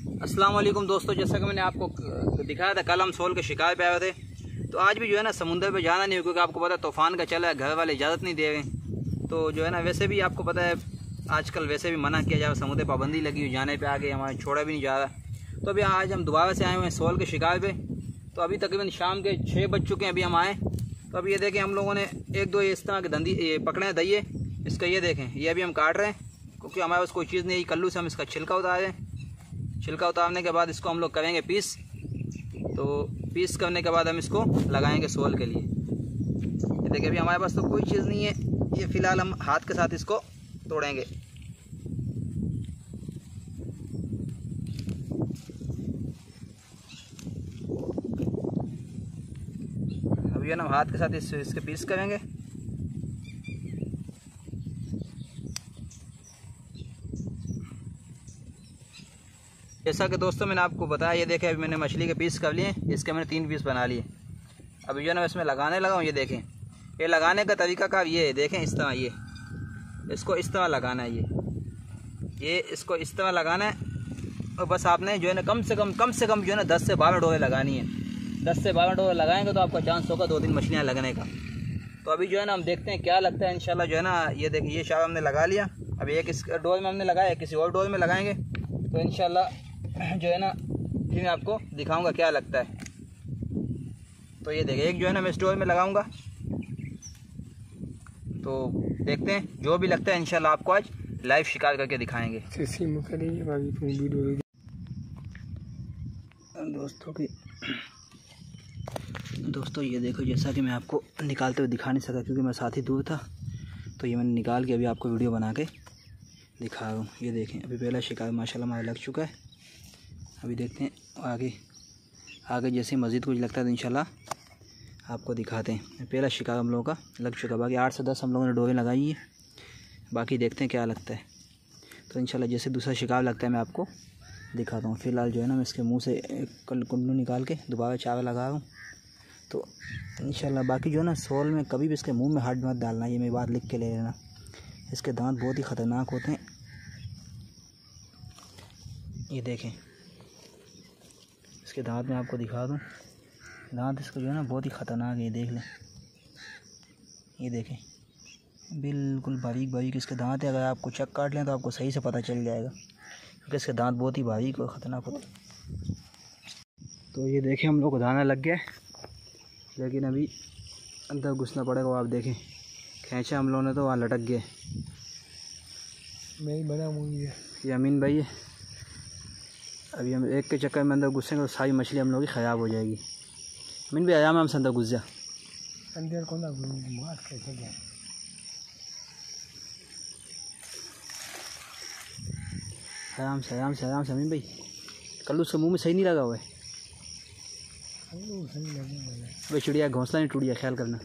अस्सलाम वालेकुम दोस्तों, जैसा कि मैंने आपको दिखाया था कल हम सोल के शिकार पे आए थे। तो आज भी जो है ना समुंदर पे जाना नहीं हो, क्योंकि आपको पता है तूफ़ान का चला है, घर वाले इजाज़त नहीं दे रहे। तो जो है ना वैसे भी आपको पता है आजकल वैसे भी मना किया जाए, समुद्र पाबंदी लगी हुई, जाने पे आगे हमारे छोड़ा भी नहीं जा रहा। तो अभी आज हम दोबारा से आए हुए हैं सोल के शिकार पे। तो अभी तकरीबन शाम के 6 बज चुके हैं अभी हम आए। तो अभी ये देखें हम लोगों ने एक दो इस तरह के धंधी ये पकड़े हैं दहिए, इसका ये देखें, ये अभी हम काट रहे हैं क्योंकि हमारे पास कोई चीज़ नहीं है। कल्लू से हम इसका छिलका उतार रहे हैं। छिलका उतारने के बाद इसको हम लोग करेंगे पीस। तो पीस करने के बाद हम इसको लगाएंगे सोल के लिए। ये देखिए अभी हमारे पास तो कोई चीज़ नहीं है, ये फ़िलहाल हम हाथ के साथ इसको तोड़ेंगे। अभी हम हाथ के साथ इसके पीस करेंगे। जैसा कि दोस्तों मैंने आपको बताया, ये देखें अभी मैंने मछली के पीस कर लिए, इसके मैंने 3 पीस बना लिए। अभी जो है ना इसमें लगाने लगा हूँ। ये देखें, ये लगाने का तरीका का ये है, देखें इस तरह, ये इसको इस तरह लगाना है, ये इसको इस तरह लगाना है। और बस आपने जो है ना कम से कम जो है ना 10 से 12 डोरे लगानी है। 10 से 12 डोरे लगाएंगे तो आपका चांस होगा 2-3 मछलियाँ लगने का। तो अभी जो है ना हम देखते हैं क्या लगता है। इंशाल्लाह जो है ना ये देखिए ये शायद हमने लगा लिया। अभी एक इस डोर में हमने लगाया, किसी और डोर में लगाएंगे तो इंशाल्लाह जो है ना फिर मैं आपको दिखाऊंगा क्या लगता है। तो ये देखिए एक जो है ना मैं स्टोर में लगाऊंगा, तो देखते हैं जो भी लगता है इंशाल्लाह आपको आज लाइव शिकार करके दिखाएंगे। दोस्तों ये देखो, जैसा कि मैं आपको निकालते हुए दिखा नहीं सका क्योंकि मैं साथ ही दूर था, तो ये मैंने निकाल के अभी आपको वीडियो बना के दिखा रहा हूँ। ये देखें अभी पहला शिकार माशाल्लाह हमारा लग चुका है। अभी देखते हैं आगे जैसे मज़ीद कुछ लगता है तो इंशाल्लाह आपको दिखाते हैं। पहला शिकार हम लोगों का लग चुका है, बाकी 8 से 10 हम लोगों ने डोरे लगाई है। बाकी देखते हैं क्या लगता है। तो इंशाल्लाह जैसे दूसरा शिकार लगता है मैं आपको दिखाता हूँ। फ़िलहाल जो है ना मैं इसके मुँह से कुंडू निकाल के दोबारा चारा लगा रहा हूँ। तो इंशाल्लाह बाकी जो है ना सोल में कभी भी इसके मुँह में हाथ मत डालना, ये मेरी बात लिख के ले लेना। इसके दांत बहुत ही ख़तरनाक होते हैं। ये देखें इसके दांत में आपको दिखा दूं, दांत इसको जो है ना बहुत ही ख़तरनाक है। ये देख लें, ये देखें बिल्कुल बारीक बारीक इसके दांत है। अगर आपको चेक काट लें तो आपको सही से पता चल जाएगा क्योंकि इसके दांत बहुत ही बारीक और ख़तरनाक होते हैं। तो ये देखें हम लोग को दाना लग गया है, लेकिन अभी अंदर घुसना पड़ेगा। वो आप देखें खींचा हम लोगों ने तो वहाँ लटक गए। मैं बना मुझे ये अमीन भाई है। अभी हम एक के चक्कर में अंदर घुसेंगे तो सारी मछली हम लोग की ख़राब हो जाएगी। अमीन भाई आया मैं हमसे अंदर घुस जा। अंदर को ना मार कैसे गया। आराम से अमीन भाई, कल्लू उसके मुँह में सही नहीं लगा हुआ है। भाई चिड़िया घोंसला नहीं टूट गया, ख्याल करना।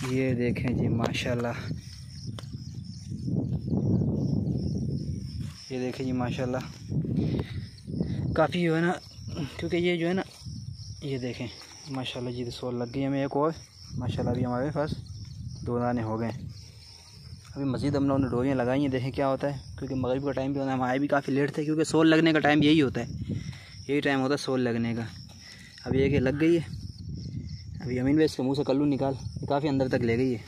ये देखें जी माशाल्लाह, ये देखें जी माशाल्लाह काफ़ी जो है ना, क्योंकि ये जो है ना ये देखें माशाल्लाह जी सोल लग गई हमें एक और माशाल्लाह। अभी हमारे पास 2 दाने हो गए। अभी मज़ीद हम लोगों ने डोरियाँ लगाई हैं, देखें क्या होता है। क्योंकि मगरिब का टाइम भी होना है, हम आए भी काफ़ी लेट थे क्योंकि सोल लगने का टाइम यही होता है, यही टाइम होता है सोल लगने का। अभी एक लग गई है। अभी अमीन भाई इसके मुँह से कल्लू निकाल, काफ़ी अंदर तक ले गई है।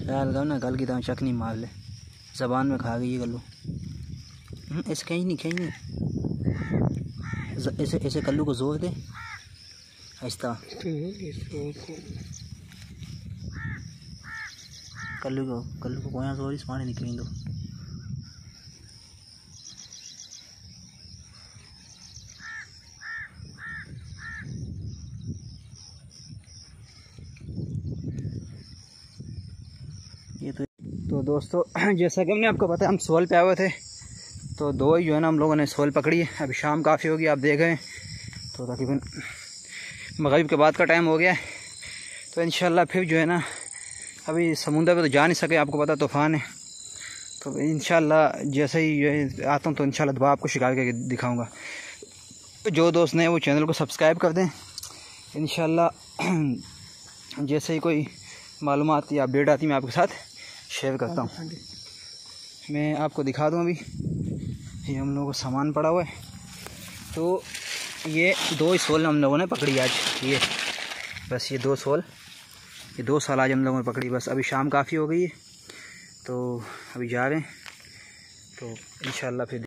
ख्याल करो ना, कल की तरह चकनी मार ले, ज़बान में खा गई है कल्लू। ऐसे कहीं नहीं ऐसे कल्लू को जोर दे आहिस्ता। कल्लू को कोई जोर इस पानी निकली दो। ये तो दोस्तों जैसा कि हमने आपको बताया हम सोल पे आए हुए थे, तो 2 ही जो है ना हम लोगों ने सोल पकड़ी है। अभी शाम काफ़ी होगी, आप देख रहे हैं, तो तकरीबन मगरिब के बाद का टाइम हो गया है। तो इंशाल्लाह फिर जो है ना अभी समुंदर पे तो जा नहीं सके, आपको पता तूफ़ान है। तो इंशाल्लाह जैसे ही ये आता हूँ तो इंशाल्लाह दोबारा आपको शिकार करके दिखाऊंगा। जो दोस्त नए वो चैनल को सब्सक्राइब कर दें। इंशाल्लाह जैसे ही कोई मालूमात या अपडेट आती मैं आपके साथ शेयर करता हूँ। मैं आपको दिखा दूँ, अभी ये हम लोगों को सामान पड़ा हुआ है। तो ये 2 सोल हम लोगों ने पकड़ी आज, ये बस ये 2 सोल, ये 2 साल आज हम लोगों ने पकड़ी। बस अभी शाम काफ़ी हो गई है तो अभी जा रहे हैं, तो इंशाल्लाह फिर